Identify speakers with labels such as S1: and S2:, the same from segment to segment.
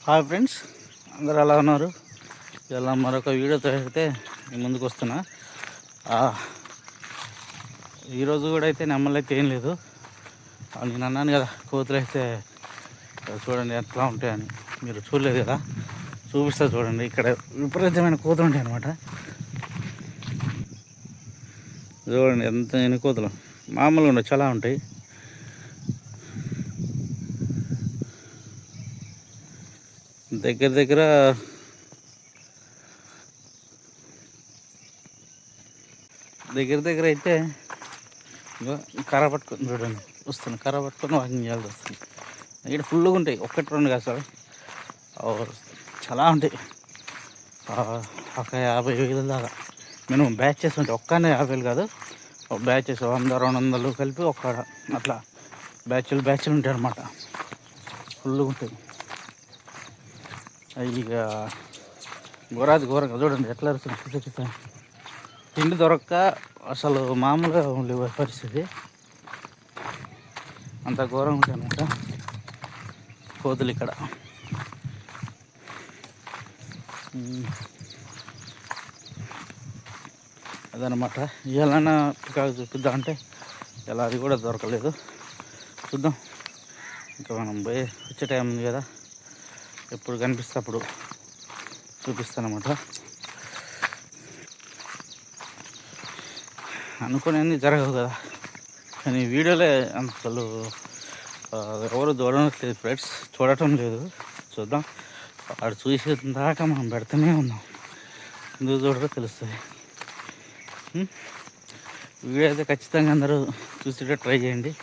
S1: Hi friends, అందరూ ఎలా ఉన్నారు? ఇలా మరొక వీడియోతో అయితే నేను ముందుకు వస్తున్నా. ఈరోజు కూడా అయితే నెమ్మలు అయితే ఏం లేదు. నేను అన్నాను కదా, కోతులు అయితే చూడండి ఎట్లా ఉంటాయని. మీరు చూడలేదు కదా, చూపిస్తా చూడండి. ఇక్కడ విపరీతమైన కోతులు ఉంటాయి అన్నమాట. చూడండి ఎంత ఎన్ని కోతులు, మామూలుగా ఉండవు, చాలా ఉంటాయి. దగ్గర దగ్గర అయితే కర్ర పట్టుకొని చూడండి వస్తుంది. కర్ర పట్టుకొని వాకింగ్ చేయాల్సి వస్తుంది. ఇక్కడ ఫుల్గా ఉంటాయి, ఒక్కటి రెండు కాదు సార్, చాలా ఉంటాయి. ఒక 50,000 దాకా మినిమం బ్యాచెస్ ఉంటాయి. ఒక్కనే 50,000 కాదు, ఒక బ్యాచెస్ 100-200 కలిపి ఒక్క అట్లా బ్యాచ్లు ఉంటాయి అన్నమాట. ఫుల్గా ఉంటాయి. ఇక ఘోరంగా చూడండి ఎట్లా అరుస్తుంది. తిండి దొరక్క అసలు మామూలుగా ఉండే పరిస్థితి, అంత ఘోరంగా ఉంటుంది అన్నమాట కోతులు ఇక్కడ. అదనమాట. ఇవాళైనా పికాకు చూపిద్దాం అంటే ఇలా అది కూడా దొరకలేదు. చూద్దాం, ఇంకా మనం పోయి వచ్చే టైం ఉంది కదా, ఎప్పుడు కనిపిస్తే అప్పుడు చూపిస్తానమాట. అనుకునేది జరగవు కదా, కానీ వీడియోలే అసలు ఎవరు చూడట్లేదు ఫ్రెండ్స్, చూడటం లేదు. చూద్దాం, వాడు చూసేసిన దాకా మనం పెడుతూనే ఉన్నాం. ఎందుకు చూడరో తెలుస్తుంది. వీడియో అయితే ఖచ్చితంగా అందరూ చూసేటట్టు ట్రై చేయండి.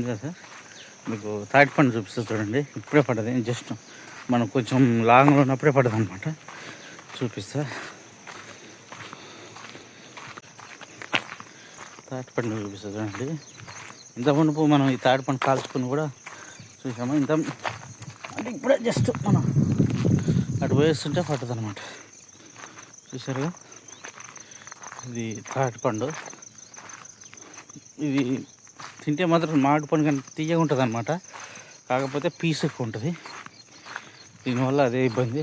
S1: సార్ మీకు తాటి పండు చూపిస్తా చూడండి. ఇప్పుడే పడ్డది, జస్ట్ మనం కొంచెం లాంగ్లో ఉన్నప్పుడే పడ్డది అనమాట. చూపిస్తా. తాటి పండు చూపిస్తా చూడండి. ఇంత మునుపు మనం ఈ తాటి పండు కాల్చుకొని కూడా చూసాము. అంటే ఇప్పుడే జస్ట్ మనం అటు వేస్తుంటే పట్టదు అనమాట. చూసారుగా, ఇది తాటి పండు. ఇది తింటే మాత్రం మామిడి పండు కానీ తీయగా ఉంటుంది అనమాట. కాకపోతే పీస్ ఎక్కువ ఉంటుంది. దీనివల్ల అదే ఇబ్బంది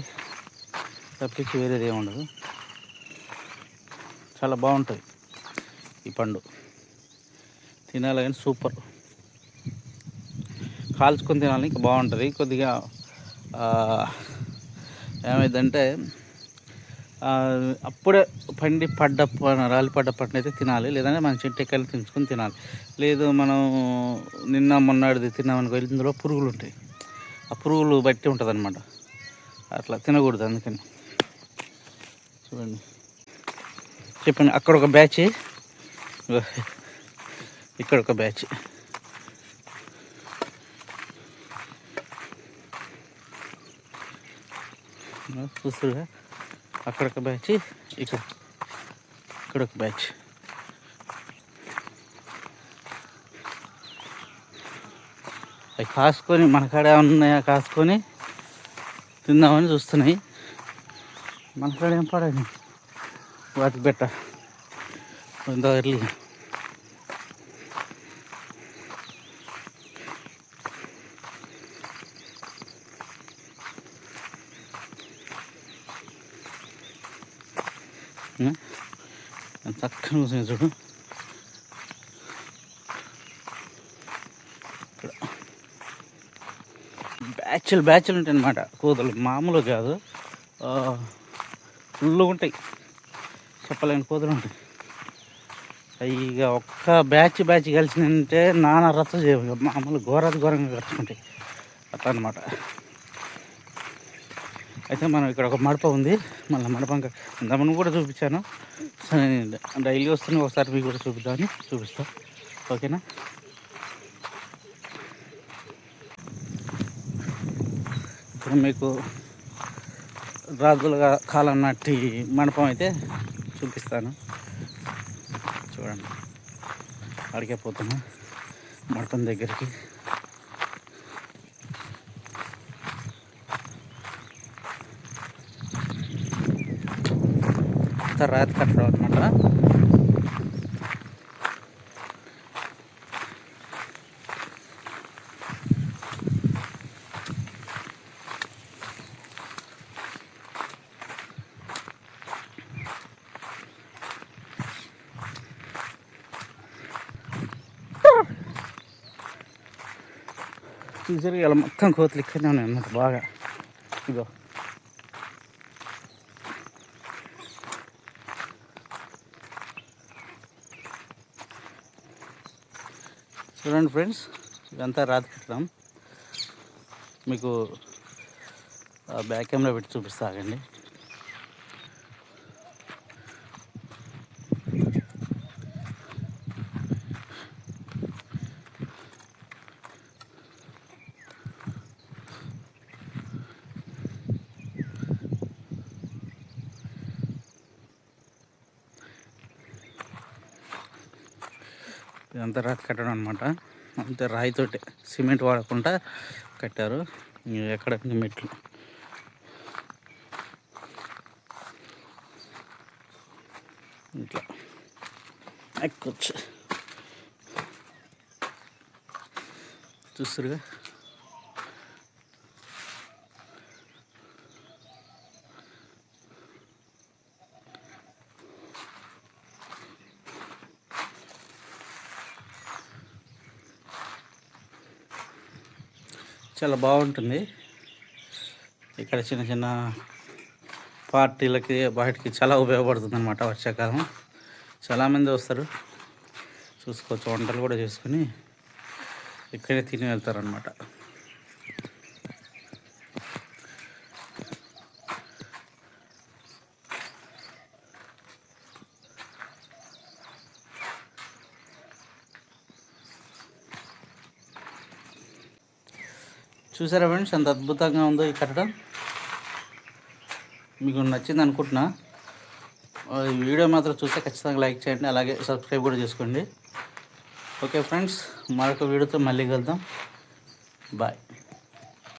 S1: తప్పించి వేరేది ఏమి ఉండదు. చాలా బాగుంటుంది ఈ పండు, తినాలి కానీ సూపర్. కాల్చుకొని తినాలి, ఇంకా బాగుంటుంది. కొద్దిగా ఏమైందంటే అప్పుడే రాలి పడ్డ పండు అయితే తినాలి, లేదంటే మన చెట్టెక్కలు తెంచుకొని తినాలి. లేదు మనం నిన్న మొన్నటిది తిన్నామనుకో, ఇందులో పురుగులు ఉంటాయి. ఆ పురుగులు బట్టి ఉంటుంది అనమాట, అట్లా తినకూడదు. అందుకని చూడండి చెప్పండి. అక్కడ ఒక బ్యాచ్, ఇక్కడ ఒక బ్యాచ్. చూస్తుగా, అక్కడ ఒక బ్యాచ్, ఇక్కడ ఒక బ్యాచ్. అవి కాసుకొని మన కాడ ఉన్నాయా కాసుకొని తిందామని చూస్తున్నాయి. మన కాడ ఏం పడని వాటికి బెట్ట ఇంత ఎర్లీ. చక్కగా కూర్చొని చూడు. బ్యాచ్లు ఉంటాయి అన్నమాట కోతులు, మామూలు కాదు, ఫుల్గా ఉంటాయి. చెప్పలేని కోతులు ఉంటాయి. ఇక ఒక్క బ్యాచ్ కలిసిందంటే నానా రచ్చ చేయవు, మామూలు ఘోరంగా కలుసుకుంటాయి అట్లా అన్నమాట. అయితే మనం ఇక్కడ ఒక మడప ఉంది, మళ్ళీ మడపంక ఇంతమంది కూడా చూపించాను. సరే, డైలీ వస్తున్నా, ఒకసారి మీకు కూడా చూపిస్తా. ఓకేనా? ఇప్పుడు మీకు రాజుల కాలం నాటి మండపం అయితే చూపిస్తాను. చూడండి, అడిగే పోతున్నా మండపం దగ్గరికి. రాతి కట్టడం అనమాట. చూసారు ఇలా మొత్తం కోతులు ఇక్కడనే ఉన్నాయి అన్నమాట బాగా. ఇదో చూడండి ఫ్రెండ్స్, ఇదంతా రాతి కట్టడం. మీకు బ్యాక్ కెమెరా పెట్టి చూపిస్తాగండి. ఇదంతా రాతి కట్టడం అనమాట. అంతే రాయితోటి, సిమెంట్ వాడకుండా కట్టారు. ఎక్కడ మెట్లు ఇట్లా ఎక్కొచ్చు. చూస్తురుగా చాలా బాగుంటుంది. ఇక్కడ చిన్న చిన్న పార్టీలకి వాటికి చాలా ఉపయోగపడుతుంది అన్నమాట. వర్షాకాలం చాలామంది వస్తారు, చూసుకోవచ్చు. వంటలు కూడా చేసుకుని ఇక్కడే తిని వెళ్తారనమాట. చూసారా ఫ్రెండ్స్, ఎంత అద్భుతంగా ఉందో ఈ కట్టడం. మీకు నచ్చింది అనుకుంటున్నా. ఈ వీడియో మాత్రం చూస్తే ఖచ్చితంగా లైక్ చేయండి, అలాగే సబ్స్క్రైబ్ కూడా చేసుకోండి. ఓకే ఫ్రెండ్స్, మరొక వీడియోతో మళ్ళీ కలుద్దాం. బాయ్.